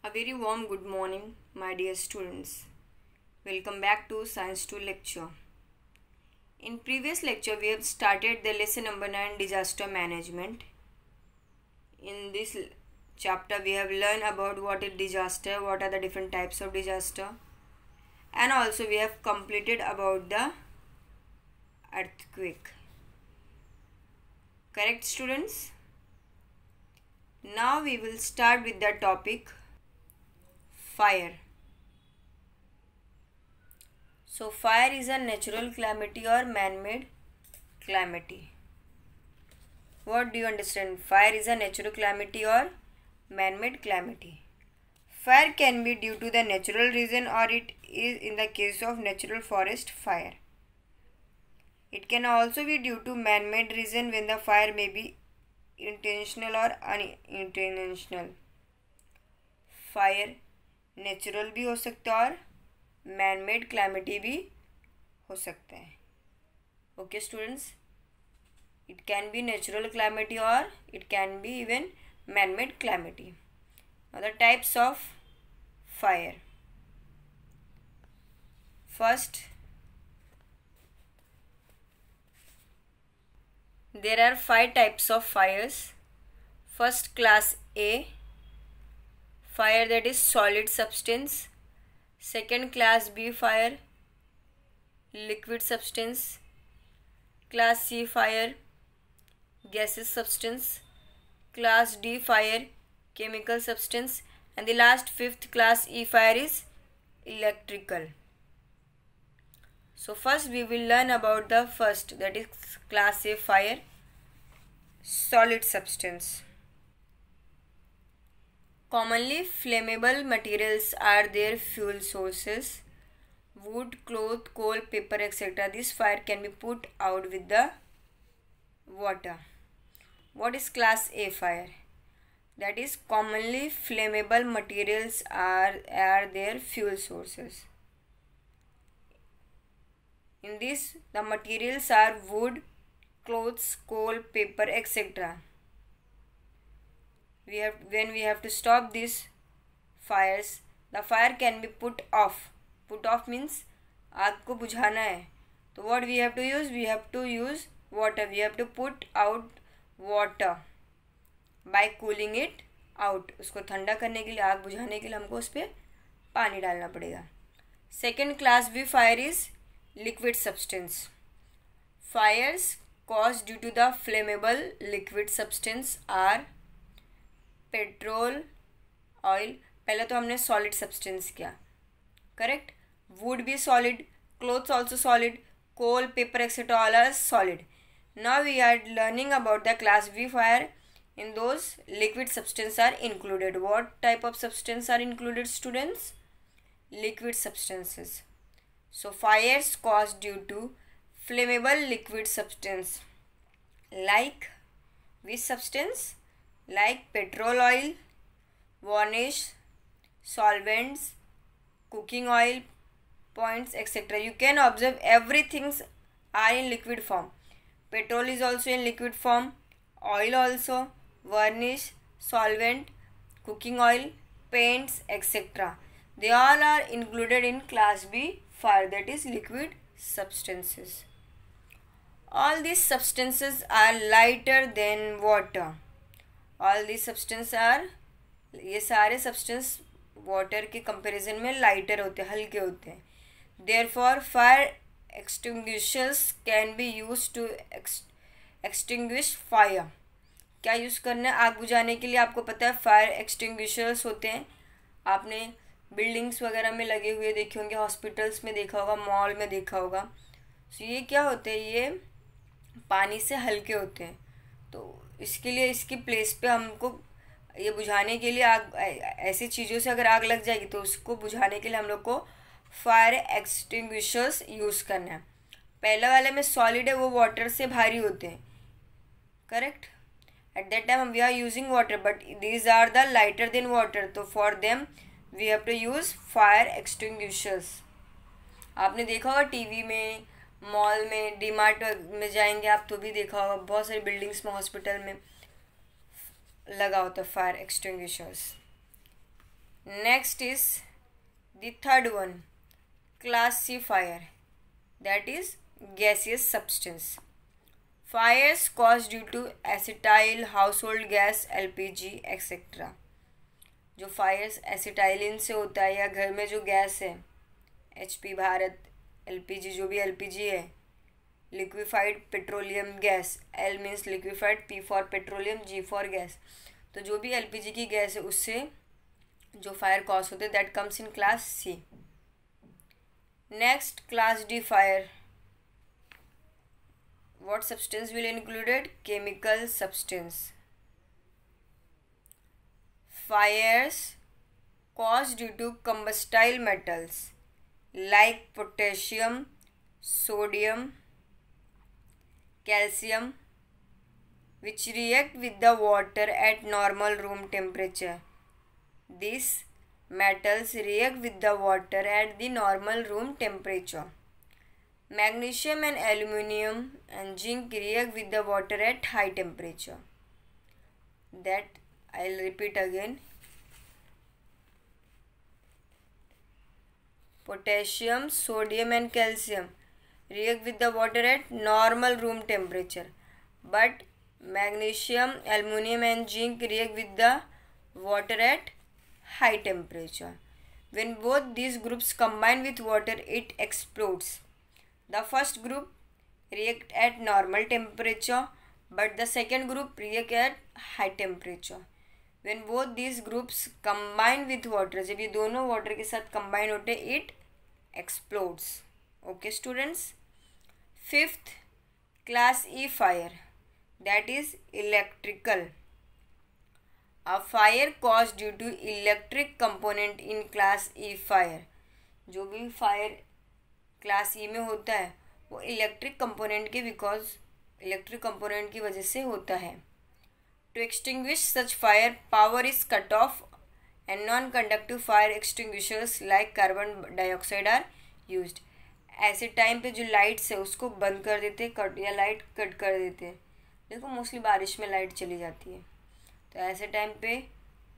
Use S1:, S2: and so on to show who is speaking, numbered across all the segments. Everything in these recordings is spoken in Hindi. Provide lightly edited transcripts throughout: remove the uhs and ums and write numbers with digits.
S1: A very warm good morning, my dear students. Welcome back to Science 2 lecture. In previous lecture, we have started the lesson number 9, disaster management. In this chapter, we have learned about what is disaster, what are the different types of disaster, and also we have completed about the earthquake. Correct, students? Now we will start with the topic fire. So fire is a natural calamity or man-made calamity. What do you understand? Fire is a natural calamity or man-made calamity. Fire can be due to the natural reason or it is in the case of natural forest fire. It can also be due to man-made reason when the fire may be intentional or unintentional. Fire natural भी हो सकता है और मैन मेड क्लैमिटी भी हो सकता है. Okay students, it can be natural calamity और it can be even man made calamity. The types of fire. First, there are 5 types of fires. First, class A, fire that is solid substance. Second, class B fire, liquid substance. Class C fire, gaseous substance. Class D fire, chemical substance. And the last, fifth, class E fire is electrical. So first we will learn about the first, that is class A fire, solid substance. Commonly flammable materials are their fuel sources: wood, cloth, coal, paper, etc. This fire can be put out with the water. What is class A fire? That is commonly flammable materials are their fuel sources. In this, the materials are wood, clothes, coal, paper, etc. When we have to stop these fires, the fire can be put off. Put off means आग को बुझाना है. तो what we have to use? We have to use water. We have to put out water by cooling it out. उसको ठंडा करने के लिए, आग बुझाने के लिए हमको उस पर पानी डालना पड़ेगा. Second, class B fire is liquid substance. Fires caused due to the flammable liquid substance are petrol, oil. पहले तो हमने सॉलिड सब्सटेंस किया, करेक्ट. वुड भी solid, clothes also solid, coal, paper etcetera all are solid. Now we are learning about the class B fire. In those liquid substance are included. What type of substance are included students? Liquid substances. So fires caused due to flammable liquid substance like which substance? Like petrol oil, varnish, solvents, cooking oil, points, etc. You can observe everything are in liquid form. Petrol is also in liquid form, oil also, varnish, solvent, cooking oil, paints, etc. They all are included in class B fire, that is liquid substances. All these substances are lighter than water. All these substances are, ये सारे substance water के comparison में lighter होते हैं, हल्के होते हैं. Therefore fire extinguishers can be used to extinguish fire. क्या यूज़ करना है आग बुझाने के लिए? आपको पता है फायर एक्सटिंग्विशर्स होते हैं. आपने बिल्डिंग्स वगैरह में लगे हुए देखे होंगे, हॉस्पिटल्स में देखा होगा, मॉल में देखा होगा. सो ये क्या होते हैं? ये पानी से हल्के होते हैं. तो इसके लिए इसकी प्लेस पे हमको ये बुझाने के लिए आग, ऐसी चीज़ों से अगर आग लग जाएगी तो उसको बुझाने के लिए हम लोग को फायर एक्सटिंग्विशर्स यूज़ करना है. पहले वाले में सॉलिड है, वो वाटर से भारी होते हैं, correct. At that time we are using water, but these are the lighter than water. तो for them we have to use fire extinguishers. आपने देखा होगा टीवी में, मॉल में, डीमार्ट में जाएंगे आप तो भी देखा होगा, बहुत सारी बिल्डिंग्स में, हॉस्पिटल में लगा होता है fire extinguishers. Next is the third one, class C fire, that is gaseous substance. Fires caused due to acetyl, household gas, LPG, etc. जो फायर्स एसिटाइलिन से होता है या घर में जो गैस है, HP भारत, LPG जो भी LPG है, liquefied petroleum gas, L means liquefied, P for petroleum, G for gas, तो जो भी LPG की गैस है उससे जो फायर कॉज होते हैं that comes in class C. Next class D fire. What substance will included? Chemical substance. Fires caused due to combustible metals like potassium, sodium, calcium, which react with the water at normal room temperature. These metals react with the water at the normal room temperature. Magnesium and aluminium and zinc react with the water at high temperature. That I'll repeat again. Potassium, sodium and calcium react with the water at normal room temperature. But magnesium, aluminium and zinc react with the water at high temperature. When both these groups combine with water, it explodes. The first group react at normal temperature, but the second group react at high temperature. When both these groups combine with water, जब ये दोनों water के साथ combine होते हैं, it explodes. Okay students. Fifth, class E fire, that is electrical. A fire caused due to electric component in class E fire. जो भी fire क्लास ई में होता है वो इलेक्ट्रिक कंपोनेंट के इलेक्ट्रिक कंपोनेंट की वजह से होता है. To extinguish such fire, power is cut off and non conductive fire extinguishers like carbon dioxide are used. ऐसे टाइम पे जो लाइट्स है उसको बंद कर देते, कट या लाइट कट कर देते. देखो मोस्टली बारिश में लाइट चली जाती है, तो ऐसे टाइम पे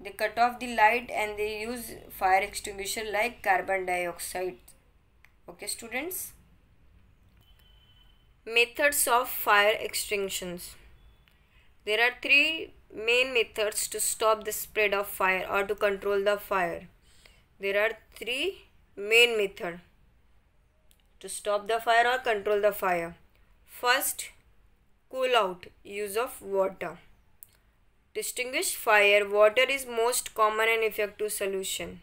S1: they cut off the light and they use fire extinguisher like carbon dioxide. Okay students. Methods of fire extinctions. There are three main methods to stop the spread of fire or to control the fire. There are three main methods to stop the fire or control the fire. First, cool out, use of water. To extinguish fire, water is most common and effective solution.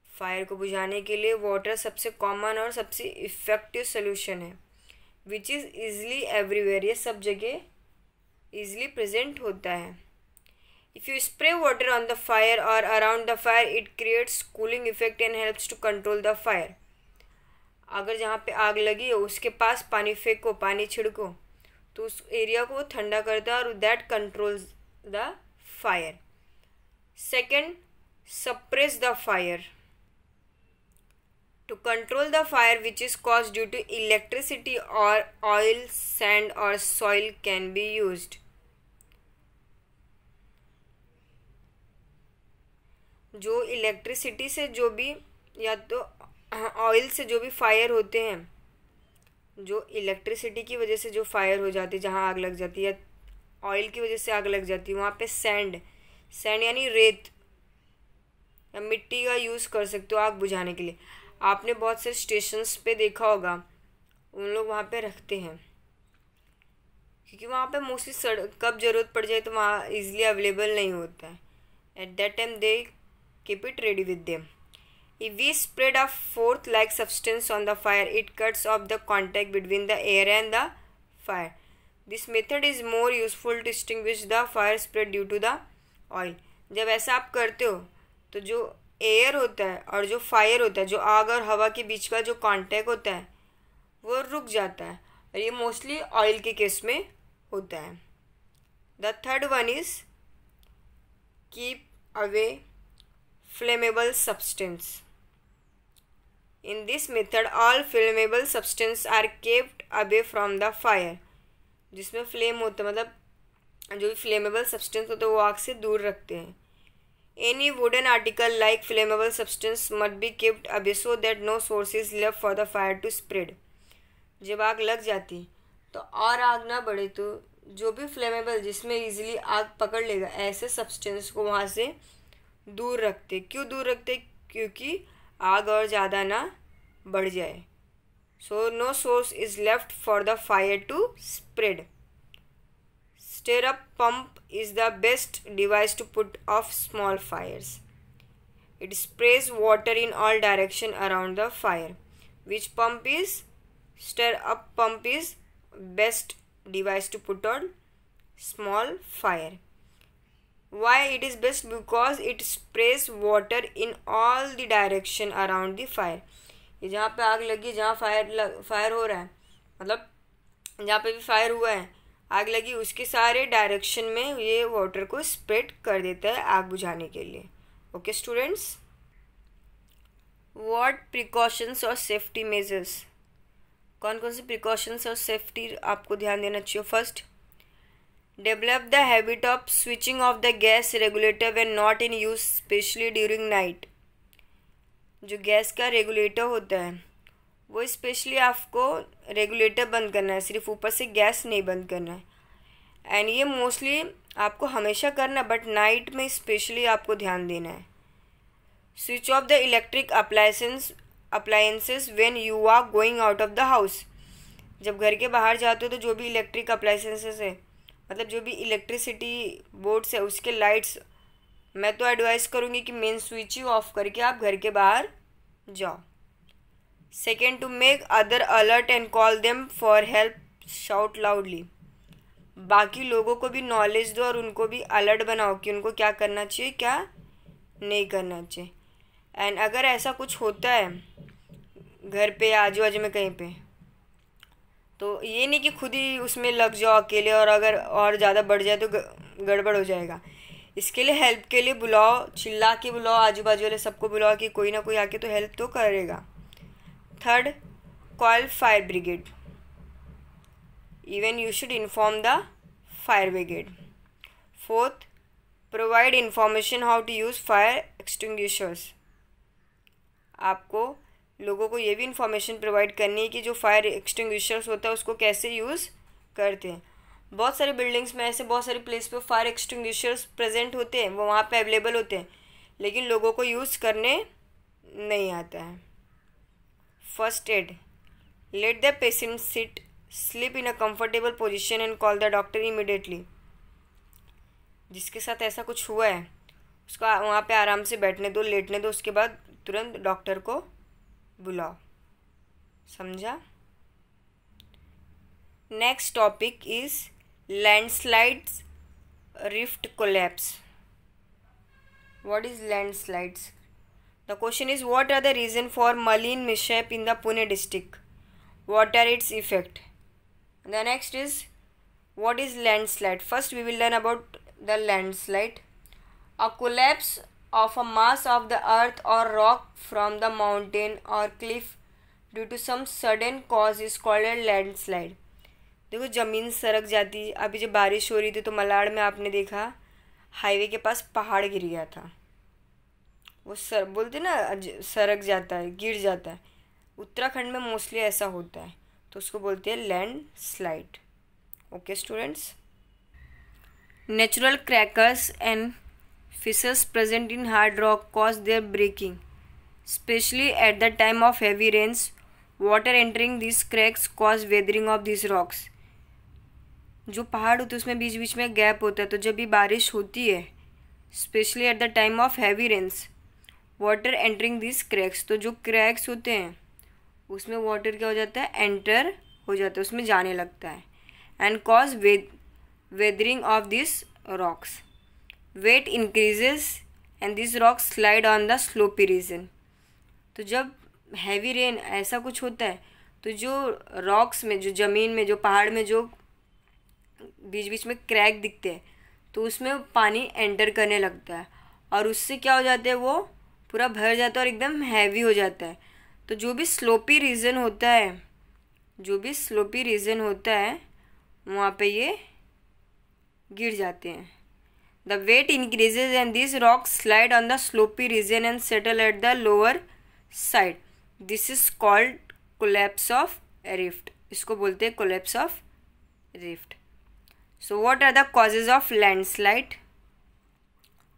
S1: Fire को बुझाने के लिए वाटर सबसे कॉमन और सबसे इफ़ेक्टिव सोल्यूशन है, विच इज़ ईज़िली एवरीवेयर. ये सब जगह ईज़िली प्रेजेंट होता है. If you spray water on the fire और around the fire, it creates cooling effect and helps to control the fire. अगर जहाँ पे आग लगी हो उसके पास पानी फेंको, पानी छिड़को, तो उस एरिया को ठंडा करता है और that controls the fire. Second, suppress the fire. To control the fire which is caused due to electricity or oil, sand or soil can be used. जो इलेक्ट्रिसिटी से जो भी या तो ऑयल से जो भी फायर होते हैं, जो इलेक्ट्रिसिटी की वजह से जो फायर हो जाती है, जहाँ आग लग जाती है, या ऑयल की वजह से आग लग जाती है, वहाँ पे सैंड यानी रेत या मिट्टी का यूज़ कर सकते हो आग बुझाने के लिए. आपने बहुत से स्टेशंस पे देखा होगा, उन लोग वहाँ पे रखते हैं, क्योंकि वहाँ पे मोस्टली कब ज़रूरत पड़ जाए तो वहाँ इजीली अवेलेबल नहीं होता है. At that time they keep it ready with them. If we spread a froth like substance on the fire, it cuts off the contact between the air and the fire. This method is more useful to extinguish the fire spread due to the oil. जब ऐसा आप करते हो तो जो एयर होता है और जो फायर होता है, जो आग और हवा के बीच का जो कांटेक्ट होता है वो रुक जाता है, और ये मोस्टली ऑयल के केस में होता है. The third one is keep away flammable substance. In this method all flammable substance are kept away from the fire. जिसमें फ्लेम होता है, मतलब जो भी फ्लेमेबल सब्सटेंस होता है वो आग से दूर रखते हैं. Any wooden article like flammable substance must be kept away so that no source is left for the fire to spread. जब आग लग जाती तो और आग ना बढ़े तो जो भी फ्लेमेबल जिसमें इजीली आग पकड़ लेगा ऐसे सब्सटेंस को वहाँ से दूर रखते. क्यों दूर रखते? क्योंकि आग और ज़्यादा ना बढ़ जाए. So no source is left for the fire to spread. Stir-up pump is the best device to put off small fires. It sprays water in all direction around the fire. Which pump is? Stir-up pump is best device to put on small fire. Why it is best? Because it sprays water in all the direction around the fire. ये जहाँ पे आग लगी, जहाँ फायर हो रहा है, मतलब जहाँ पे भी फायर हुआ है, आग लगी, उसके सारे डायरेक्शन में ये वाटर को स्प्रेड कर देता है आग बुझाने के लिए. ओके स्टूडेंट्स, व्हाट प्रिकॉशंस और सेफ्टी मेजर्स. कौन कौन से प्रिकॉशंस और सेफ्टी आपको ध्यान देना चाहिए. First, develop the habit of switching off the gas regulator when not in use specially during night. जो गैस का रेगुलेटर होता है वो स्पेशली आपको रेगुलेटर बंद करना है, सिर्फ ऊपर से गैस नहीं बंद करना है. एंड ये मोस्टली आपको हमेशा करना, बट नाइट में स्पेशली आपको ध्यान देना है. Switch off the electric appliances when you are going out of the house. जब घर के बाहर जाते हो तो जो भी इलेक्ट्रिक अप्लायंसेस है, मतलब जो भी इलेक्ट्रिसिटी बोर्ड्स है, उसके लाइट्स मैं तो एडवाइस करूँगी कि मेन स्विच ही ऑफ करके आप घर के बाहर जाओ. Second, to make other alert and call them for help, shout loudly. बाकी लोगों को भी नॉलेज दो और उनको भी अलर्ट बनाओ कि उनको क्या करना चाहिए, क्या नहीं करना चाहिए. एंड अगर ऐसा कुछ होता है घर पे या आजू बाजू में कहीं पे, तो ये नहीं कि खुद ही उसमें लग जाओ अकेले, और अगर और ज़्यादा बढ़ जाए तो गड़बड़ हो जाएगा. इसके लिए हेल्प के लिए बुलाओ, चिल्ला के बुलाओ, आजू बाजू वाले सबको बुलाओ कि कोई ना कोई आके तो हेल्प तो करेगा. Third, call fire brigade. Even you should inform the fire brigade. Fourth, provide information how to use fire extinguishers. आपको लोगों को ये भी इंफॉर्मेशन प्रोवाइड करनी है कि जो फायर एक्सटिंग्विशर्स होता है उसको कैसे यूज़ करते हैं. बहुत सारी बिल्डिंग्स में ऐसे बहुत सारी प्लेस पे फायर एक्सटिंग्विशर्स प्रेजेंट होते हैं, वो वहाँ पे अवेलेबल होते हैं, लेकिन लोगों को यूज़ करने नहीं आता है. First aid, let the patient sit sleep in a comfortable position and call the doctor immediately. जिसके साथ ऐसा कुछ हुआ है उसको वहाँ पे आराम से बैठने दो, लेटने दो, उसके बाद तुरंत डॉक्टर को बुलाओ. समझा. Next topic is landslides, rift collapse. What is landslides? The question is, what are the reason for Malin mishap in the Pune district? What are its effect? The next is, what is landslide? First we will learn about the landslide. A collapse of a mass of the earth or rock from the mountain or cliff due to some sudden cause is called a landslide. देखो, ज़मीन सरक जाती. अभी जब बारिश हो रही थी तो मलाड में आपने देखा हाईवे के पास पहाड़ गिर गया था. वो बोलते ना सरक जाता है, गिर जाता है. उत्तराखंड में मोस्टली ऐसा होता है, तो उसको बोलते हैं landslide. Okay students, natural crackers and fissures present in hard rock cause their breaking, specially at the time of heavy rains. Water entering this cracks cause weathering of this rocks. जो पहाड़ होते हैं उसमें बीच बीच में गैप होता है, तो जब भी बारिश होती है, specially at the time of heavy rains, water entering this cracks, तो जो क्रैक्स होते हैं उसमें वाटर क्या हो जाता है, एंटर हो जाता है, उसमें जाने लगता है. And cause weathering of this rocks. Weight increases and this rocks slide on the sloppy region. तो जब हैवी रेन ऐसा कुछ होता है तो जो रॉक्स में, जो ज़मीन में, जो पहाड़ में जो बीच बीच में क्रैक दिखते हैं, तो उसमें पानी एंटर करने लगता है और उससे क्या हो जाता है, वो पूरा भर जाता है और एकदम हैवी हो जाता है. तो जो भी स्लोपी रीजन होता है वहाँ पे ये गिर जाते हैं. The weight increases and these rocks slide on the slopy region and settle at the lower side. This is called collapse of rift. इसको बोलते हैं collapse of rift. So what are the causes of landslide?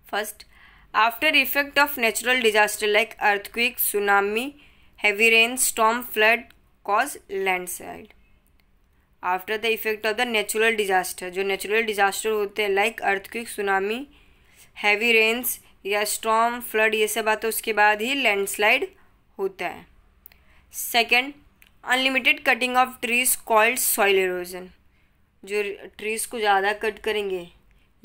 S1: First, after effect of natural disaster like earthquake, tsunami, heavy rain, storm, flood cause landslide. After the effect of the natural disaster, जो नेचुरल डिजास्टर होते हैं like earthquake, tsunami, heavy rains या स्टॉर्म, फ्लड, ये सब आता है उसके बाद ही लैंडस्लाइड होता है. Second, unlimited cutting of trees called soil erosion. जो ट्रीज को ज़्यादा कट करेंगे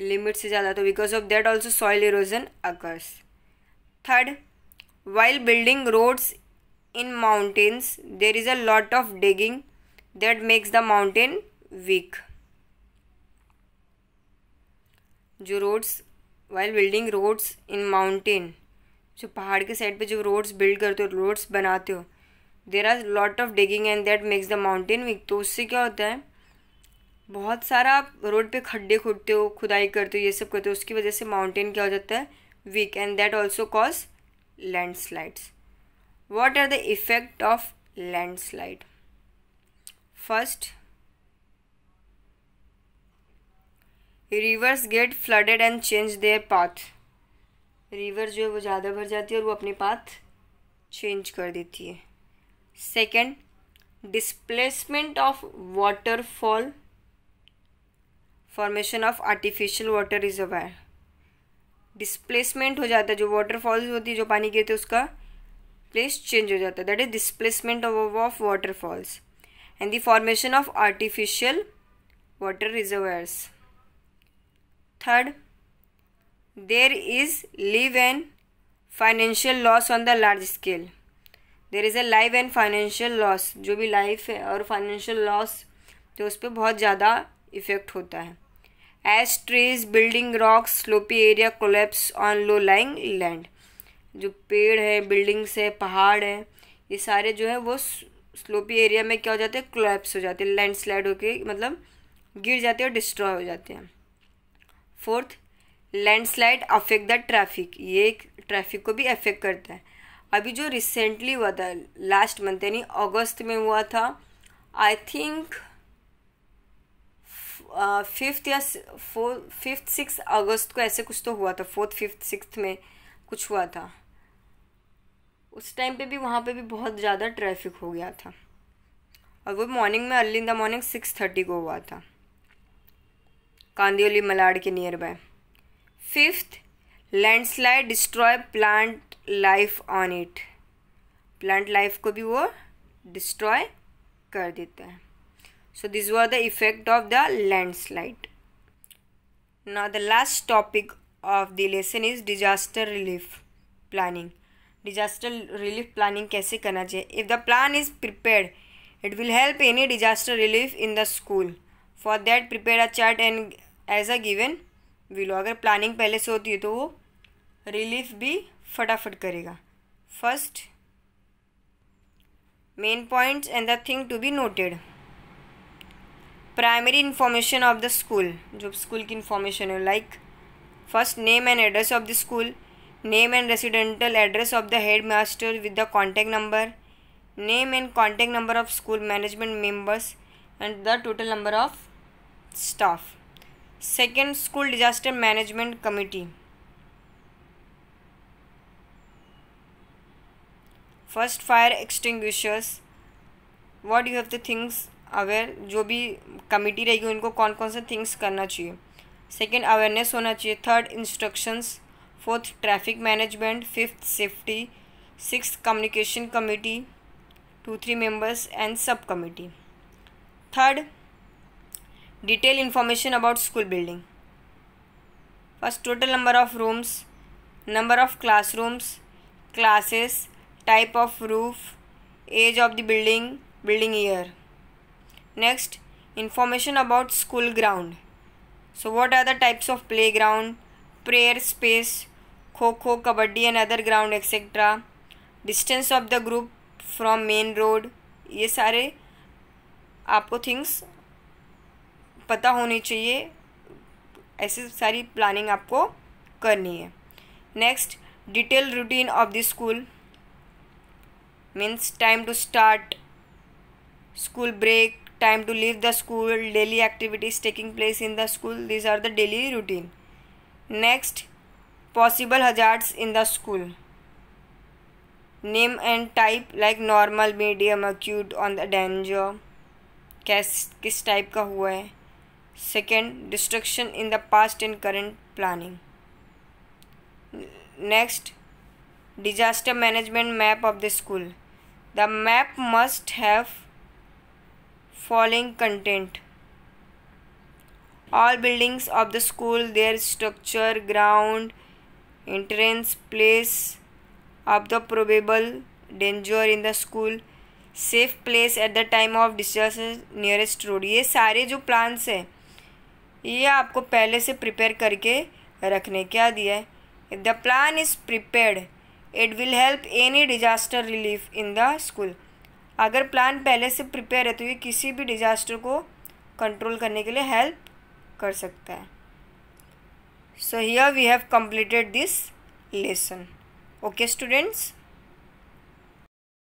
S1: लिमिट से ज़्यादा तो because of that also soil erosion occurs. Third, while building roads in mountains there is a lot of digging that makes the mountain weak. जो roads while building roads in mountain, जो पहाड़ के साइड पे जो रोड्स बिल्ड करते हो, रोड्स बनाते हो, there are lot of digging and that makes the mountain weak. तो उससे क्या होता है, बहुत सारा रोड पे खड्डे खोदते हो, खुदाई करते हो, ये सब करते हो, उसकी वजह से माउंटेन क्या हो जाता है, weak, and that also cause landslides. What are the effect of landslide? First, rivers get flooded and change their path. River जो है वो ज़्यादा भर जाती है और वो अपनी पाथ चेंज कर देती है. Second, displacement of waterfall, formation of artificial water reservoir. Displacement हो जाता है, जो वाटरफॉल्स होती है, जो पानी गिरते हैं उसका प्लेस चेंज हो जाता है, that is displacement of waterfalls. And the formation of artificial water reservoirs. Third, there is live and financial loss on the large scale. There is a life and financial loss. जो भी लाइफ है और फाइनेंशियल लॉस तो उस पर बहुत ज़्यादा इफेक्ट होता है. As trees, building, rocks, slopy area collapse on low-lying land. जो पेड़ है, बिल्डिंग्स है, पहाड़ है, ये सारे जो है वो स्लोपी एरिया में क्या हो जाते हैं, कोलैप्स हो जाते हैं, लैंडस्लाइड होके मतलब गिर जाते हैं और डिस्ट्रॉय हो जाते हैं. Fourth, landslide affect the traffic. ये ट्रैफिक को भी अफेक्ट करता है. अभी जो रिसेंटली हुआ था लास्ट मंथ यानी अगस्त में हुआ था, आई थिंक 5th-6 अगस्त को ऐसे कुछ तो हुआ था, 4th, 5th, 6th में कुछ हुआ था. उस टाइम पे भी वहाँ पे भी बहुत ज़्यादा ट्रैफिक हो गया था और वो मॉर्निंग में, अर्ली इन द मॉर्निंग 6:30 को हुआ था, कांदिवली मलाड के nearby. Fifth, landslide destroy plant life on it. Plant life को भी वो डिस्ट्रॉय कर देता है. So this was the effect of the landslide. Now the last topic of the lesson is disaster relief planning. Disaster relief planning कैसे करना चाहिए? If the plan is prepared it will help any disaster relief in the school. For that prepare a chart and as a given willow. अगर प्लानिंग पहले से होती है तो वो रिलीफ भी फटाफट करेगा. First, main points and the thing to be noted. Primary information of the school, जो स्कूल की इंफॉर्मेशन है, like first name and address of the school, name and residential address of the headmaster with the contact number, name and contact number of school management members and the total number of staff. Second, school disaster management committee. First, fire extinguishers. What you have the things aware, जो भी कमिटी रहेगी उनको कौन कौन से थिंग्स करना चाहिए. सेकेंड, अवेयरनेस होना चाहिए. Third, instructions. Fourth, traffic management. Fifth, safety. Sixth, communication committee, 2-3 members and sub committee. Third, detail information about school building. First, total number of rooms, number of classrooms, classes, type of roof, age of the building, building year. Next, information about school ground. So what are the types of play ground, prayer space, kho-kho, kabaddi and other ground etcetera. Distance of the group from main road. ये सारे आपको थिंग्स पता होनी चाहिए ऐसी सारी प्लानिंग आपको करनी है. Next, detail routine of the school means time to start, school break, time to leave the school, daily activities taking place in the school. These are the daily routine. Next, possible hazards in the school. Name and type like normal, medium, acute, on the danger. किस टाइप का हुआ है. Second, destruction in the past and current planning. Next, disaster management map of the school. The map must have following content: all buildings of the school, their structure, ground, entrance, place of the probable danger in the school, safe place at the time of disaster, nearest road. ये सारे जो प्लान्स है ये आपको पहले से प्रिपेयर करके रखने. क्या दिया है? If the plan is prepared it will help any disaster relief in the school. अगर प्लान पहले से प्रिपेयर है तो ये किसी भी डिजास्टर को कंट्रोल करने के लिए हेल्प कर सकता है. So here we have completed this lesson. Okay students.